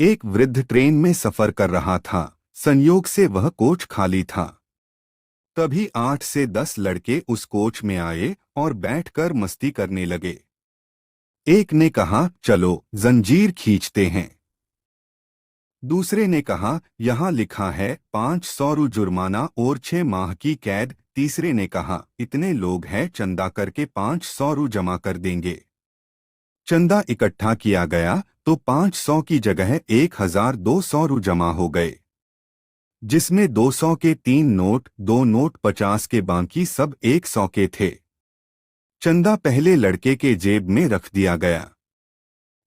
एक वृद्ध ट्रेन में सफर कर रहा था। संयोग से वह कोच खाली था। तभी 8 से 10 लड़के उस कोच में आए और बैठकर मस्ती करने लगे। एक ने कहा, चलो जंजीर खींचते हैं। दूसरे ने कहा, यहाँ लिखा है 500 रु जुर्माना और 6 माह की कैद। तीसरे ने कहा, इतने लोग हैं, चंदा करके 500 रु जमा कर देंगे। चंदा इकट्ठा किया गया तो 500 की जगह 1200 रु जमा हो गए, जिसमें 200 के 3 नोट, 2 नोट 50 के, बाकी सब 100 के थे। चंदा पहले लड़के के जेब में रख दिया गया।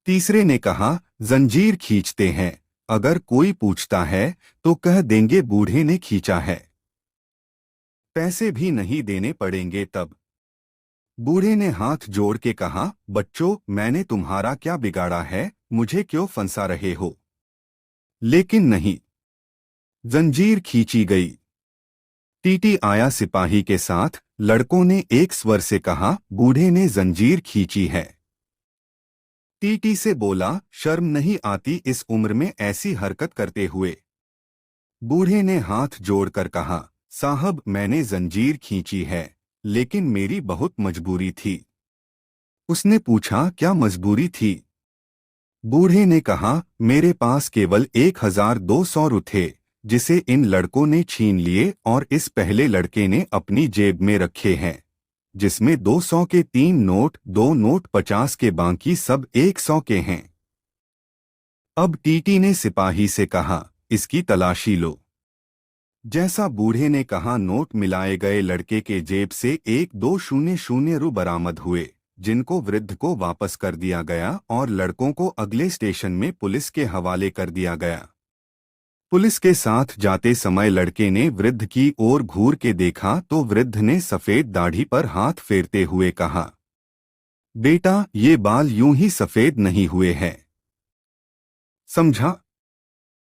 तीसरे ने कहा, जंजीर खींचते हैं, अगर कोई पूछता है तो कह देंगे बूढ़े ने खींचा है, पैसे भी नहीं देने पड़ेंगे तब। बूढ़े ने हाथ जोड़ के कहा, बच्चों, मैंने तुम्हारा क्या बिगाड़ा है, मुझे क्यों फंसा रहे हो? लेकिन नहीं, जंजीर खींची गई। टीटी आया सिपाही के साथ। लड़कों ने एक स्वर से कहा, बूढ़े ने जंजीर खींची है। टीटी से बोला, शर्म नहीं आती इस उम्र में ऐसी हरकत करते हुए? बूढ़े ने हाथ जोड़कर कहा, साहब, मैंने जंजीर खींची है, लेकिन मेरी बहुत मजबूरी थी। उसने पूछा, क्या मजबूरी थी? बूढ़े ने कहा, मेरे पास केवल 1200 रु थे, जिसे इन लड़कों ने छीन लिए और इस पहले लड़के ने अपनी जेब में रखे हैं, जिसमें 200 के 3 नोट, 2 नोट 50 के, बाकी सब 100 के हैं। अब टीटी ने सिपाही से कहा, इसकी तलाशी लो। जैसा बूढ़े ने कहा, नोट मिलाए गए। लड़के के जेब से 1200 रु बरामद हुए, जिनको वृद्ध को वापस कर दिया गया और लड़कों को अगले स्टेशन में पुलिस के हवाले कर दिया गया। पुलिस के साथ जाते समय लड़के ने वृद्ध की ओर घूर के देखा तो वृद्ध ने सफेद दाढ़ी पर हाथ फेरते हुए कहा, बेटा, ये बाल यूं ही सफेद नहीं हुए हैं, समझा?